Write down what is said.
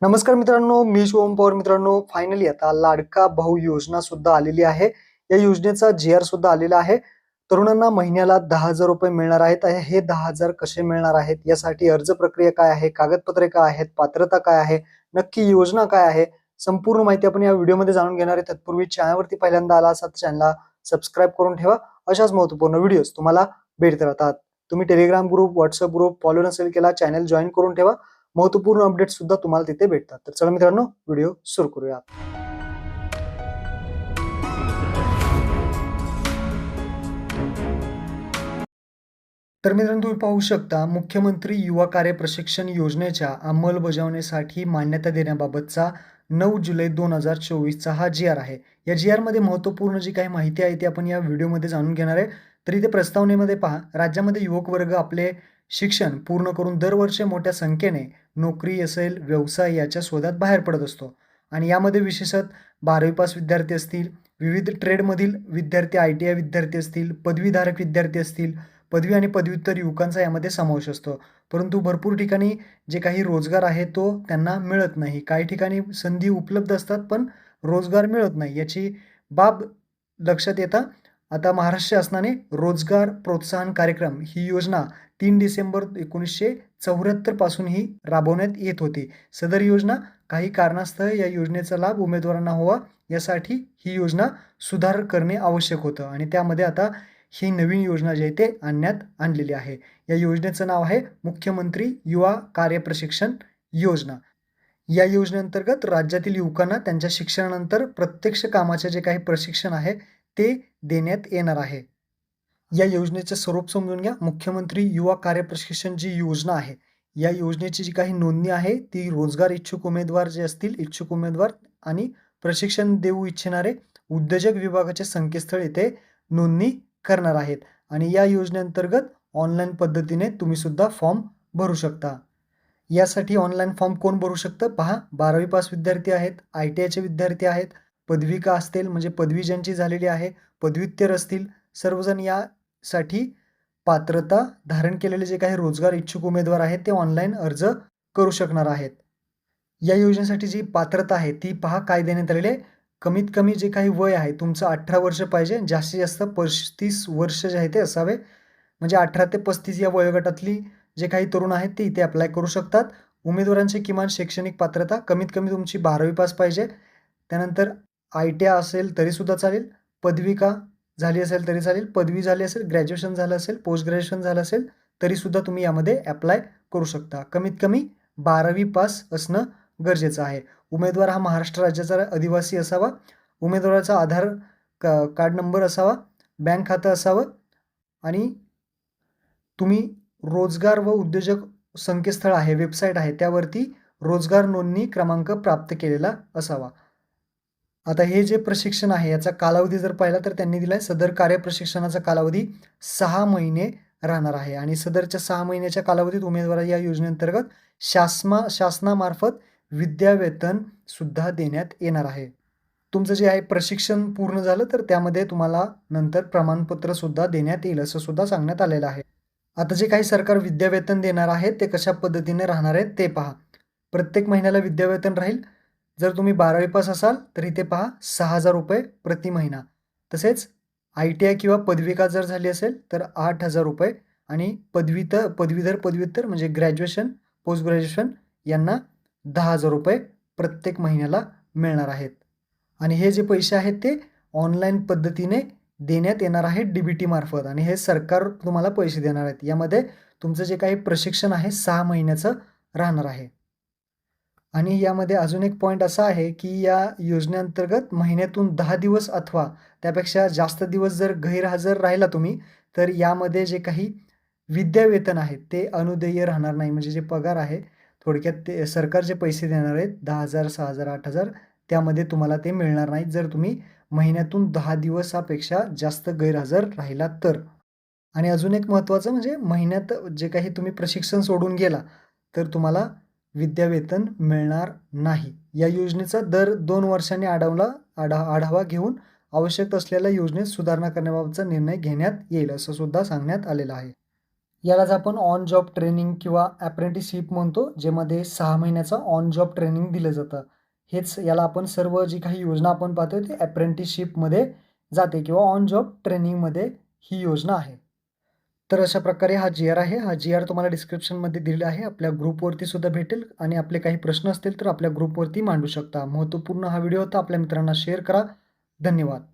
नमस्कार मित्रांनो, मी शुभम पवार. मित्रांनो, फायनली आता लाडका भाऊ योजना सुद्धा आलेली आहे. या योजनेचा जी-आर सुद्धा आलेला आहे. तरुणांना महिन्याला 10,000 रुपये मिळणार आहेत. हे 10,000 कसे मिळणार आहेत? यासाठी अर्ज प्रक्रिया काय आहे? कागदपत्रे काय आहेत? पात्रता काय आहे? नक्की योजना काय आहे? संपूर्ण माहिती आपण या व्हिडिओमध्ये जाणून घेणार आहे. तत्पूर्वी चॅनलवरती पहिल्यांदा आला असाल तर चॅनलला सबस्क्राईब करून ठेवा. अशाच महत्त्वपूर्ण व्हिडिओज तुम्हाला भेटत राहतात. तुम्ही Telegram group, WhatsApp group follow नसेल केला, चॅनल जॉइन करून ठेवा. महत्त्वपूर्ण अपडेट सुद्धा तुम्हाला तिथे भेटतात. तर चला मित्रांनो, व्हिडिओ सुरू करूया. तर मित्रांनो, तुम्ही पाहू शकता मुख्यमंत्री युवा कार्य प्रशिक्षण योजनेच्या अंमलबजावणीसाठी मान्यता देण्याबाबतचा 9 जुलै 2024चा हा जी-आर आहे. या जी-आरमध्ये महत्त्वपूर्ण जी काही माहिती आहे ती आपण या व्हिडिओमध्ये जाणून घेणार आहे. तर इथे प्रस्तावनेमध्ये पहा, राज्यामध्ये युवक वर्ग आपले शिक्षण पूर्ण करून दरवर्षी मोठ्या संख्येने नोकरी असेल, व्यवसाय याच्या शोधात बाहेर पडत असतो. आणि यामध्ये विशेषतः 12वी पास विद्यार्थी असतील, विविध ट्रेडमधील विद्यार्थी, ITI विद्यार्थी असतील, पदवीधारक विद्यार्थी असतील, पदवी आणि पदव्युत्तर युवकांचा यामध्ये समावेश असतो. परंतु भरपूर ठिकाणी जे काही रोजगार आहे तो त्यांना मिळत नाही. काही ठिकाणी संधी उपलब्ध असतात पण रोजगार मिळत नाही. याची बाब लक्षात येता आता महाराष्ट्र शासनाने रोजगार प्रोत्साहन कार्यक्रम ही योजना 3 डिसेंबर 1974 पासून ही राबवण्यात येत होती. सदर योजना काही कारणास्तव या योजनेचा लाभ उमेदवारांना व्हावा यासाठी ही योजना सुधार करणे आवश्यक होतं आणि त्यामध्ये आता ही नवीन योजना जी आहे ते आणलेली आहे. या योजनेचं नाव आहे मुख्यमंत्री युवा कार्य प्रशिक्षण योजना. या योजनेअंतर्गत राज्यातील युवकांना त्यांच्या शिक्षणानंतर प्रत्यक्ष कामाचे जे काही प्रशिक्षण आहे ते देण्यात येणार आहे. या योजनेचे स्वरूप समजून घ्या. मुख्यमंत्री युवा कार्य प्रशिक्षण जी योजना आहे, या योजनेची जी काही नोंदणी आहे ती रोजगार इच्छुक उमेदवार जे असतील, इच्छुक उमेदवार आणि प्रशिक्षण देऊ इच्छिणारे उद्योजक विभागाचे संकेतस्थळ येथे नोंदणी करणार आहेत आणि या योजनेअंतर्गत ऑनलाईन पद्धतीने तुम्ही सुद्धा फॉर्म भरू शकता. यासाठी ऑनलाईन फॉर्म कोण भरू शकतं? पहा, 12वी पास विद्यार्थी आहेत, ITIचे विद्यार्थी आहेत, पदविका असतील म्हणजे पदवी ज्यांची झालेली आहे, पदव्युत्तर असतील, सर्वजण यासाठी पात्रता धारण केलेले जे काही रोजगार इच्छुक उमेदवार आहेत ते ऑनलाईन अर्ज करू शकणार आहेत. या योजनेसाठी जी पात्रता आहे ती पहा काय देण्यात आलेली आहे. कमीत कमी जे काही वय आहे तुमचं 18 वर्ष पाहिजे. जास्तीत जास्त 35 वर्ष जे आहे ते असावे. म्हणजे 18 ते 35 या वयोगटातली जे काही तरुण आहेत ते इथे अप्लाय करू शकतात. उमेदवारांची किमान शैक्षणिक पात्रता कमीत कमी तुमची 12वी पास पाहिजे. त्यानंतर ITI असेल तरीसुद्धा चालेल. पदविका झाली असेल तरी चालेल. पदवी झाली असेल, ग्रॅज्युएशन झालं असेल, पोस्ट ग्रॅज्युएशन झालं असेल तरीसुद्धा तुम्ही यामध्ये अप्लाय करू शकता. कमीत कमी 12वी पास असणं गरजेचं आहे. उमेदवार हा महाराष्ट्र राज्याचा अधिवासी असावा. उमेदवाराचा आधार कार्ड नंबर असावा. बँक खातं असावं आणि तुम्ही रोजगार व उद्योजक संकेतस्थळ आहे, वेबसाईट आहे त्यावरती रोजगार नोंदणी क्रमांक प्राप्त केलेला असावा. आता हे जे प्रशिक्षण आहे याचा कालावधी जर पाहिला तर त्यांनी दिलाय सदर कार्य प्रशिक्षणाचा कालावधी 6 महिने राहणार आहे आणि सदरच्या 6 महिन्याच्या कालावधीत उमेदवार या योजनेअंतर्गत शासनामार्फत विद्यावेतन सुद्धा देण्यात येणार आहे. तुमचं जे आहे प्रशिक्षण पूर्ण झालं तर त्यामध्ये तुम्हाला नंतर प्रमाणपत्र सुद्धा देण्यात येईल असं सुद्धा सांगण्यात आलेलं आहे. आता जे काही सरकार विद्यावेतन देणार आहे ते कशा पद्धतीने राहणार आहे ते पहा. प्रत्येक महिन्याला विद्यावेतन राहील. जर तुम्ही 12वी पास असाल तर इथे पहा 6,000 रुपये प्रति महिना. तसेच ITI किंवा पदविका जर झाली असेल तर 8,000 रुपये आणि पदवीधर पदव्युत्तर म्हणजे ग्रॅज्युएशन, पोस्ट ग्रॅज्युएशन यांना 10,000 रुपये प्रत्येक महिन्याला मिळणार आहेत. आणि हे जे पैसे आहेत ते ऑनलाईन पद्धतीने देण्यात येणार आहे DBT मार्फत आणि हे सरकार तुम्हाला पैसे देणार आहेत. यामध्ये तुमचं जे काही प्रशिक्षण आहे 6 महिन्याचं राहणार आहे. आणि यामध्ये अजून एक पॉईंट असा आहे की या योजनेअंतर्गत महिन्यातून 10 दिवस अथवा त्यापेक्षा जास्त दिवस जर गैरहजर राहिला तुम्ही तर यामध्ये जे काही विद्यावेतन आहे ते अनुदेय राहणार नाही. म्हणजे जे पगार आहे थोडक्यात ते सरकार जे पैसे देणार आहेत 10,000, 6,000, 8,000 त्यामध्ये तुम्हाला ते मिळणार नाहीत जर तुम्ही महिन्यातून 10 दिवसापेक्षा जास्त गैरहजर राहिलात तर. आणि अजून एक महत्त्वाचं म्हणजे महिन्यात जे काही तुम्ही प्रशिक्षण सोडून गेला तर तुम्हाला विद्यावेतन मिळणार नाही. या योजनेचा दर 2 वर्षांनी आढावा घेऊन आवश्यक असलेल्या योजनेत सुधारणा करण्याबाबतचा निर्णय घेण्यात येईल असं सुद्धा सांगण्यात आलेलं आहे. यालाच आपण ऑन जॉब ट्रेनिंग किंवा अप्रेंटिसशिप म्हणतो, ज्यामध्ये 6 महिन्याचं ऑन जॉब ट्रेनिंग दिलं जातं. हेच याला आपण सर्व जी काही योजना आपण पाहतोय ते अप्रेंटिसशिपमध्ये जाते किंवा ऑन जॉब ट्रेनिंगमध्ये ही योजना आहे. तर अशा प्रकारे हा जी-आर आहे. हा जी-आर तुम्हाला डिस्क्रिप्शनमध्ये दिलेला आहे. आपल्या ग्रुपवरती सुद्धा भेटेल आणि आपले काही प्रश्न असतील तर आपल्या ग्रुपवरती मांडू शकता. महत्त्वपूर्ण हा व्हिडिओ होता. आपल्या मित्रांना शेअर करा. धन्यवाद.